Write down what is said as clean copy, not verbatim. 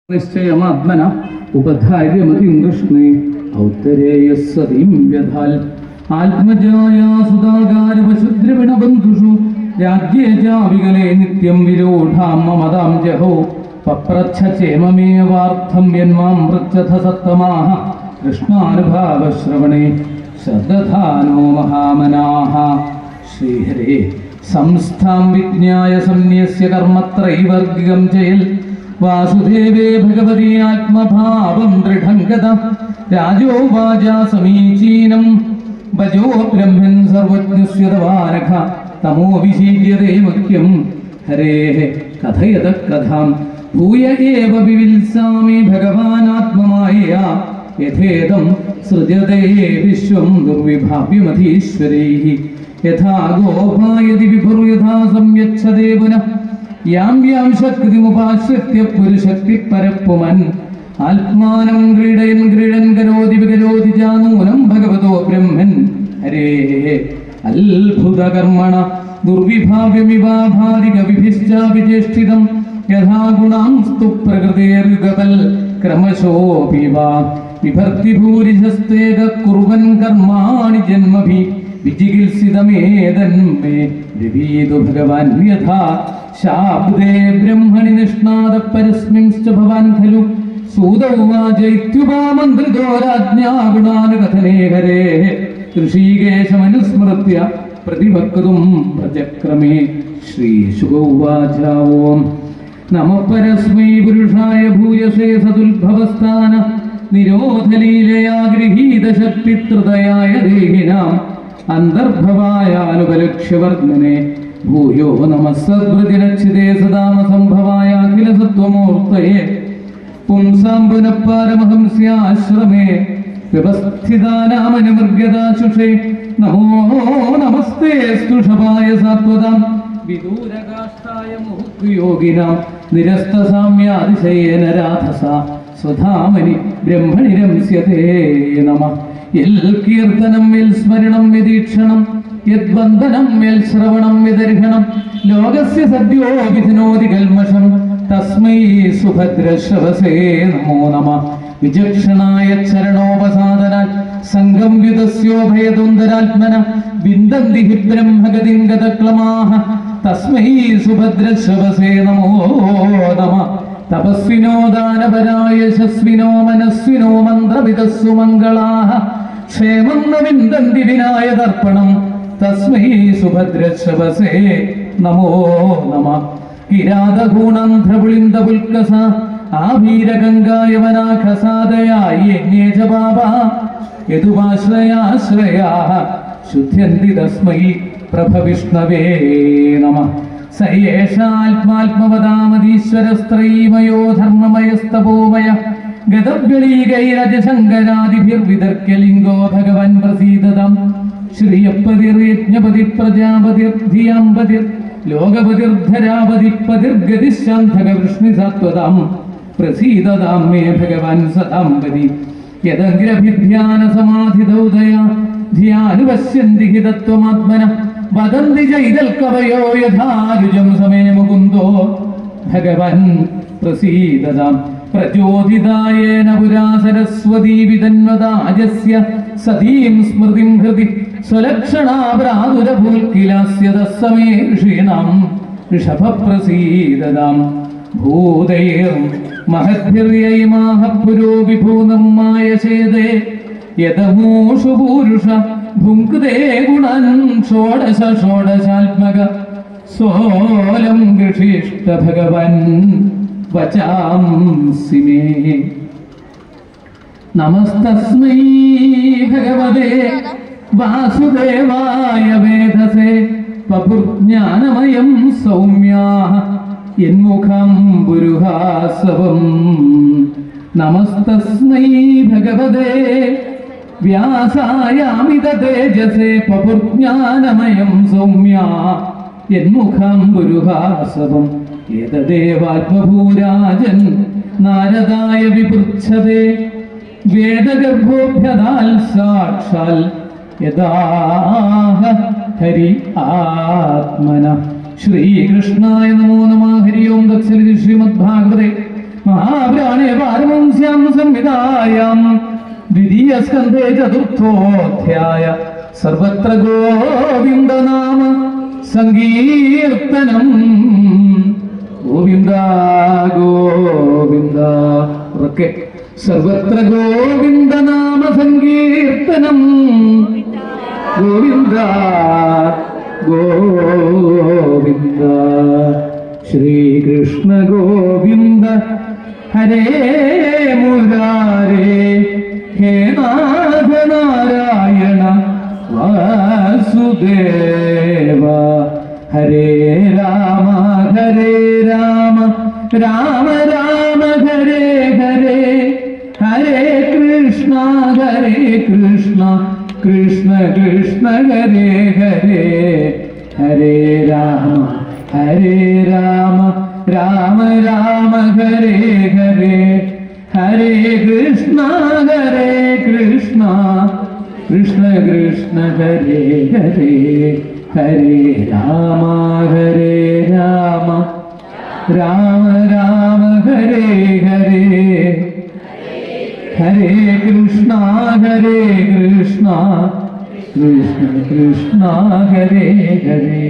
നിശ്ചയമാത്മന ഉപധാര്യമതിം കൃഷ്ണേ ഔത്തരേയസ്സതിം വ്യഥാൽ ആത്മജായാ സുധാകാരവശുദ്രവിണബന്ധുഷു രാജ്യേ ചാവികലേ നിത്യം വിരോധാം മമതാം ജഹോ പപ്രച്ഛചേമമേവാർത്ഥം യന്മാം പൃച്ഛഥ സത്തമാഃ കൃഷ്ണാനുഭാവശ്രവണേ ശ്രദ്ധാനോ മഹാമനാഃ. ശ്രീഹരേ സംസ്ഥാം വിജ്ഞായ സംന്യസ്യ കർമ്മത്രൈവർഗികം ചെയ്യൽ വാസുദേവേ ഭഗവതി ആത്മഭാവം ദൃഢം ഗത രാജോ വാചാ സമീചീനം ഭജോ ബ്രഹ്മൻ സർവജ്ഞസ്യ തവാനഘ തമോ വിശീര്യതേ മുഖ്യം ഹരേഃ കഥയത കഥാം ഭൂയ ഏവ വിവിത്സാമി ഭഗവാനാത്മമായയാ യഥേദം സൃജതേ വിശ്വം ദുർവിഭാവ്യമധീശ്വരൈഃ യഥാ ഗോപായതി വിഭുർയഥാ സംയച്ഛതേ പുനഃ യാം യാം ശക്തിമുപാശ്രിത്യ പുരുശക്തി പരപ്പുമൻ ആത്മാനം ക്രീഡയൻ ക്രീഡൻ കരോതി വികരോതി ജാനൂനം ഭഗവതോ ബ്രഹ്മൻ ഹരേഃ അത്ഭുതകർമ്മണ ദുർവിഭാവ്യമിവാഭാതി കവിഭിശ്ചാപി ചേഷ്ടിതം യഥാ ഗുണാംസ്തു പ്രകൃതേർയുഗപൽ ക്രമശോപി വാ വിഭർത്തി ഭൂരിശസ്തേക കുർവൻ കർമാണി ജന്മഭി വിചികിത്സിതമേതന്മേ ബ്രവീതു ഭഗവാൻ യഥാ ശാബ്ദേ ബ്രഹ്മണി നിഷ്ണാദ പരസ്മിംശ്ച ഭവാൻ ഖലു സൂത ഉവാച ഇത്യുപാമന്ത്രിതോ രാജ്ഞാ ഗുണാനുകഥനേ ഹരേഃ ഋഷീകേശമനുസ്മൃത്യ പ്രതിവക്തും പ്രചക്രമേ. ശ്രീശുക ഉവാച ഓം നമഃ പരസ്മൈ പുരുഷായ ഭൂയസേ സതുൽഭവസ്ഥാന നിരോധലീലയാ ഗൃഹീതശക്തിത്രതയായ ദേഹിനാം അന്തർഭവായാനുപലക്ഷ്യവർദ്ധനെ ഭൂയോ നമസ്സദ്വൃതിരക്ഷിതേ സദാമസംഭവായ അഖില സത്വമൂർത്തയേ പുംസാം പുനഃപാരമഹംസ്യാശ്രമേ വ്യവസ്ഥിതാനാമനുമൃഗ്യദാശുഷേ നമോ നമസ്തേ സ്തുഷഭായ സാത്വതാം വിദൂരകാഷ്ഠായ മുഹുർയോഗിനാം നിരസ്തസാമ്യാതിശയേന രാധസ സ്വധാമനി ബ്രഹ്മണി രംസ്യതേ നമഃ. യൽ കീർത്തനം യൽ സ്മരണം യദീക്ഷണം യദ്വന്ദനം യൽ ശ്രവണം യദർഹണം ലോകസ്യ സദ്യോ വിധിനോതി കൽമഷം തസ്മൈ സുഭദ്രശ്രവസേ നമോ നമഃ. വിചക്ഷണായ ചരണോപസാദനാൽ സംഘം വ്യുതസ്യോഭയതുന്ദരാത്മന വിന്ദന്തി ഹി ബ്രഹ്മഗതിം ഗതക്ലമാഃ തസ്മൈ സുഭദ്രശ്രവസേ നമോ നമഃ. തപസ്വിനോ ദാനപരായ യശസ്വിനോ മനസ്വിനോ മന്ത്രവിദസ്സു മംഗളാഃ ക്ഷേമം ന വിന്ദന്തി വിനായ തർപ്പണം തസ്മൈ സുഭദ്രശ്രവസേ നമോ നമഃ. കിരാതഗൂണാന്ധ്രപുളിന്ദപുൽക്കസ ആഭീരഗംഗായവനാഖസാദയായേ ച പാപാ യദുപാശ്രയാശ്രയാഃ ശുദ്ധ്യന്തി തസ്മൈ പ്രഭവിഷ്ണവേ നമഃ. സ യേഷാത്മാത്മവദാമതീശ്വരസ്ത്രയീമയോ ധർമ്മമയസ്തപോമയ ഗതവ്യളീകൈരജശങ്കരാദിഭിർവിതർക്യലിംഗോ ഭഗവൻ പ്രസീദതം ശ്രീയപ്പതിർയജ്ഞപതി പ്രജാപതിർധിയാംപതിർ ലോകപതിർധരാപതിപ്പതിർഗതിശാന്തകവൃഷ്ണിസത്വതാം പ്രസീദതാം മേ ഭഗവാൻ സദാംപതി യദഗ്രഭിധ്യാനസമാധിദൗദയാ ധ്യാനുപശ്യന്തി he തത്വമാത്മനഃ വദന്തി ചൈതൽ കവയോ യഥാരുജം സമേ മുകുന്ദോ Bhagwan പ്രസീദതാം പ്രചോദിതായേന പുരാ Saraswati വിതന്വതാജസ്യ സതീം സ്മൃതിം ഹൃദി സ്വലക്ഷണാപ്രാതുരഭൂൽക്കിലാസ്യ തസ്സമേ ഋഷീണാം ഋഷഭപ്രസീദതാം ഭൂതൈർ മഹദ്ഭിര്യൈമാഃ പുരോ വിഭൂ നിർമായശേദേ യദമൂഷു പൂരുഷ ഭുങ്ക്തേ ഗുണൻ ഷോഡശ ഷോഡശാത്മക Solang ഗൃഹീഷ്ട Bhagwan വചാംസി may. നമസ്തസ്മൈ ഭഗവതേ വാസുദേവായ വേദസേ വപുർജ്ഞാനമയം സൗമ്യാഃ യന്മുഖം പുരുഹാസവം. നമസ്തസ്മൈ ഭഗവതേ വ്യാസായാമിത തേജസേ വപുർജ്ഞാനമയം സൗമ്യാഃ യന്മുഖം പുരുഹാസവം. ഏതദേവാത്മഭൂരാജൻ നാരദായ വിപൃച്ഛതേ വേദഗർഭോഭ്യദാൽ സാക്ഷാൽ യദാഹ ഹരി ആത്മന. ശ്രീകൃഷ്ണായ നമോ നമഃ. ഹരി ഓം തത്സദിതി. ശ്രീമദ്ഭാഗവതേ महापुराणे पारमहंस्यां संहितायां द्वितीयस्कन्धे चतुर्थोऽध्याय सर्वत्र गोविन्दनाम सङ्कीर्तनम् गोविन्द गोविन्द उറക്കെ सर्वत्र गोविन्दनाम सङ्कीर्तनम् गोविन्द गोविन्द श्रीकृष्ण गोविन्द हरे मुरारे हे नाथ नारायण वासुदेव हरे राम राम राम हरे हरे हरे कृष्ण कृष्ण कृष्ण हरे हरे हरे राम राम राम हरे हरे हरे कृष्ण कृष्ण कृष्ण हरे हरे हरे राम राम राम हरे हरे हरे कृष्ण कृष्ण कृष्ण हरे हरे।